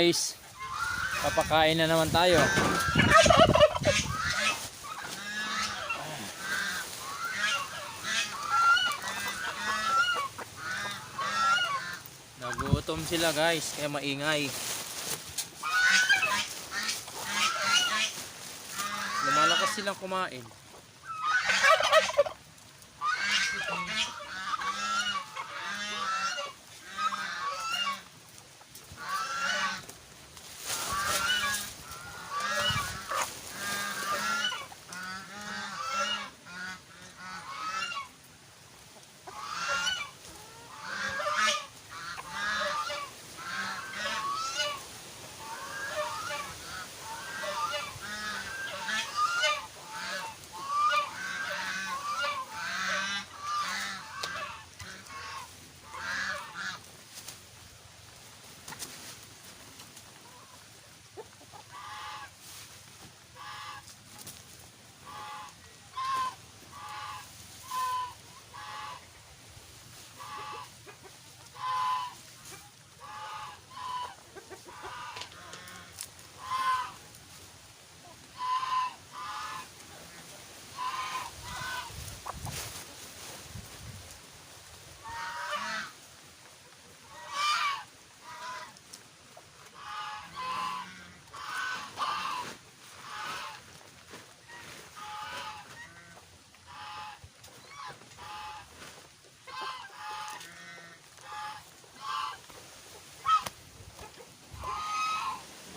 guys, papakain na naman tayo. Nagutom sila guys, kaya maingay. Lumalakas silang kumain.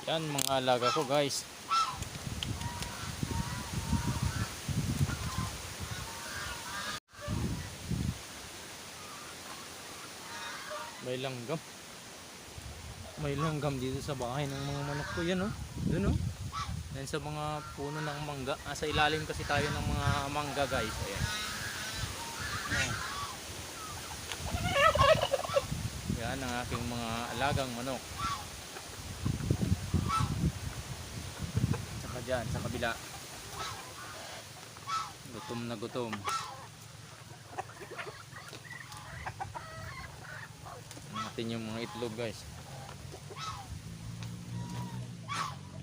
Yan mga alaga ko guys. May langgam. May langgam dito sa bahay ng mga manok ko. Yan oh. Doon oh. Yan sa mga puno ng mangga. Sa ilalim kasi tayo ng mga mangga guys. Ayan. Yan ang aking mga alagang manok. Dyan sa kabila, gutom na gutom. Natin yung mga itlog guys.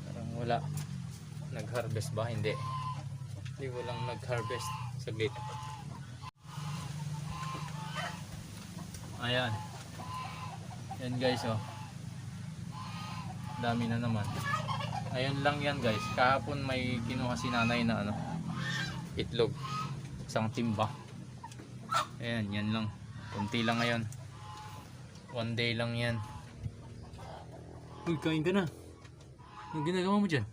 Parang wala nag-harvest ba? Hindi walang nag-harvest. Saglit. Ayan yan guys oh, dami na naman. Ayun lang yan guys. Kahapon may kinuha si nanay na itlog. Isang timba. Ayan, yan lang. Kunti lang ngayon. One day lang yan. Uy, kain ka na. Anong ginagawa mo dyan?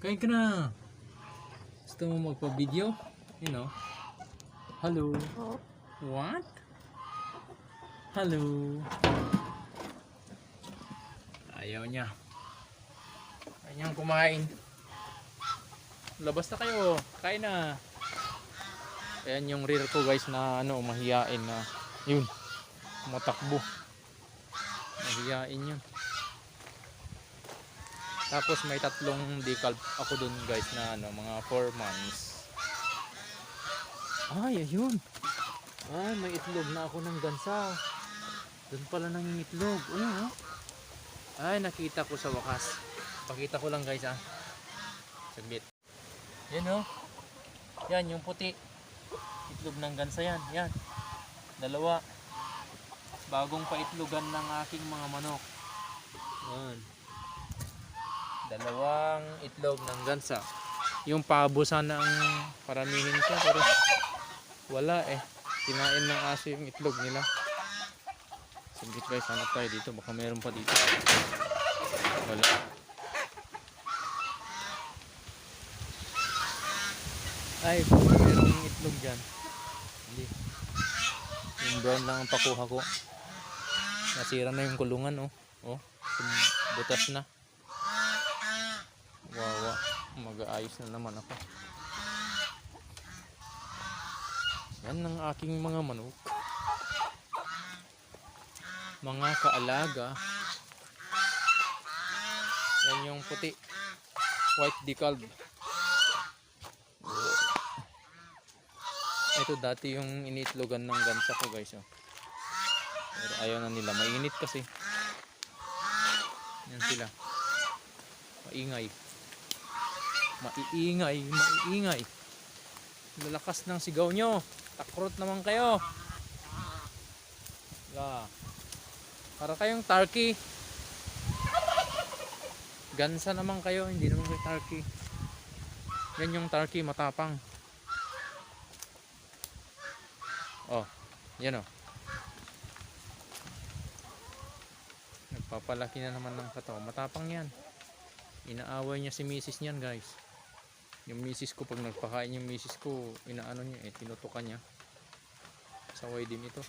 Kain ka na. Gusto mo magpa-video? You know. Hello. What? Hello. Ayaw niya. Kanyang kumain. Labas na kayo. Kain na. Ayan yung rear ko guys na mahiyain na. Yun. Matakbo. Mahiyain yun. Tapos may 3 decalb ako dun guys na mga 4 months. Ay, ayun. Ay, may itlog na ako ng gansa. Dun pala nang itlog. Ano? Ay, nakita ko sa wakas. Pakita ko lang guys saglit. Yan oh. Yan yung puti. Itlog ng gansa yan. Yan. 2. Bagong paitlogan ng aking mga manok. Yan. 2 itlog ng gansa. Yung pabo sana ang paramihin ko pero wala eh. Kinain ng aso yung itlog nila. Saglit guys, hanap tayo dito. Baka meron pa dito. Wala. Ay, merong itlog dyan. Hindi. Yung brown lang ang pakuha ko. Nasira na yung kulungan oh. Oh, butas na. Wawa. Mag-aayos na naman ako. Yan ang aking mga manok. Mga kaalaga. Yan yung puti. White decalb. Ito dati yung initlogan ng gansa ko guys oh. Pero ayaw na nila, mainit kasi. Yan sila. Maingay. Maiingay. Lalakas ng sigaw nyo. Takrot naman kayo. Para kayong turkey. Gansa naman kayo, hindi naman kayo turkey. Yan yung turkey, matapang. Oh, yan oh. Nagpapalaki na naman ng katawan. Matapang yan. Inaaway niya si misis niyan, guys. Yung misis ko, pag nagpakain yung misis ko, inaano niya, tinutukan niya. Saway din ito.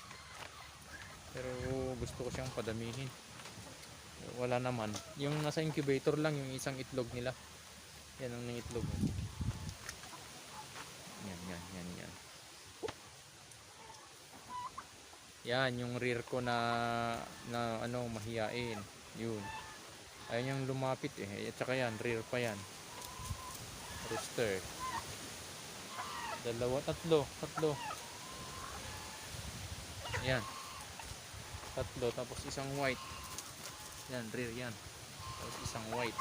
Pero gusto ko siyang padamihin. Wala naman. Yung nasa incubator lang, yung isang itlog nila. Yan ang itlog. Yan. Yan, yung rear ko na ano, mahiyain. Yun. Ayun yung lumapit At saka yan, rear pa yan. Rooster. Tatlo. Yan. Tatlo, tapos isang white. Yan, rear yan. Tapos isang white.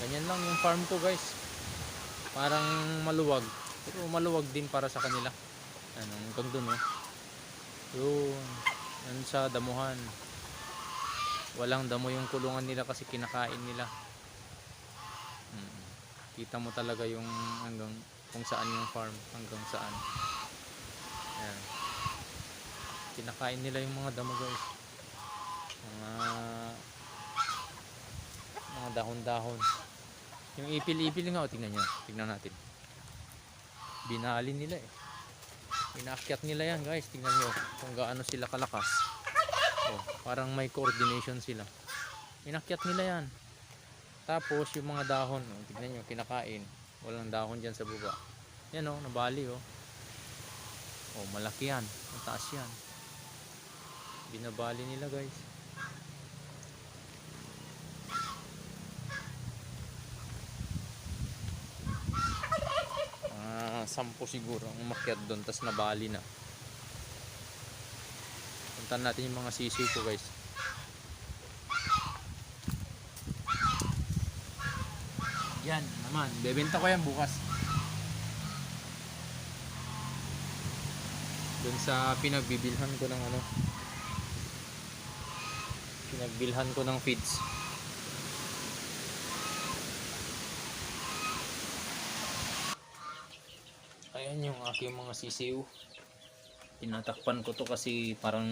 Ganyan lang yung farm ko, guys. Parang maluwag. Pero maluwag din para sa kanila. Hanggang dun Yun. Yan sa damuhan. Walang damo yung kulungan nila kasi kinakain nila. Kita mo talaga yung hanggang kung saan yung farm, hanggang saan. Ayan. Kinakain nila yung mga damo, guys. Mga dahon-dahon. Yung ipil-ipil nga, tingnan nyo. Tingnan natin. Binali nila Inaakyat nila yan, guys. Tingnan nyo kung gaano sila kalakas. Parang may coordination sila. Inakyat nila yan. Tapos yung mga dahon, tingnan nyo, kinakain. Walang dahon dyan sa baba. Yan nabali malaki yan. Ang taas yan. Binabali nila, guys. Sampo siguro ang umakyat doon, tas nabali na. Puntan natin yung mga sisiw ko, guys. Yan naman, bebenta ko yan bukas doon sa pinagbibilhan ko ng feeds. Ayan yung aking mga sisiw. Tinatakpan ko to kasi parang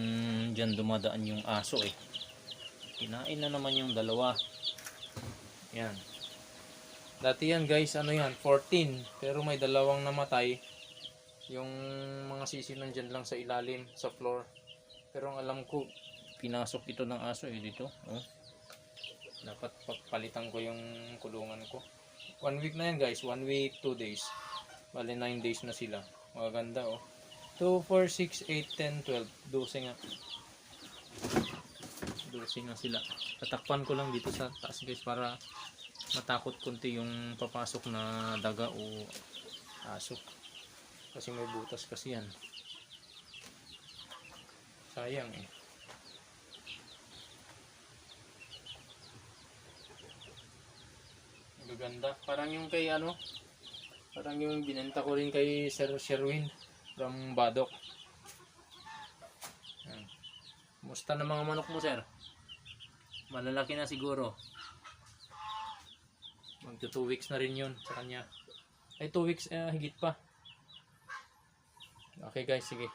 dyan dumadaan yung aso Kinain na naman yung dalawa. Yan. Dati yan, guys, 14. Pero may dalawang namatay. Yung mga sisiw nandyan lang sa ilalim, sa floor. Pero ang alam ko, pinasok ito ng aso dito. Dapat palitan ko yung kulungan ko. 1 week na yan, guys. 1 week, 2 days. Bali 9 days na sila. Magaganda 2, 4, 6, 8, 10, 12. 12 nga. 12 nga sila. Tatakpan ko lang dito sa taas, guys, para matakot konti yung papasok na daga o aso. Kasi may butas kasi yan. Sayang Magaganda. Parang yung kay parang yung binenta ko rin kay Sir Sherwin from Badok. Musta na mga manok mo, sir? Malalaki na siguro. Magto 2 weeks na rin yun sa kanya. Ay 2 weeks higit pa. Okay, guys, sige.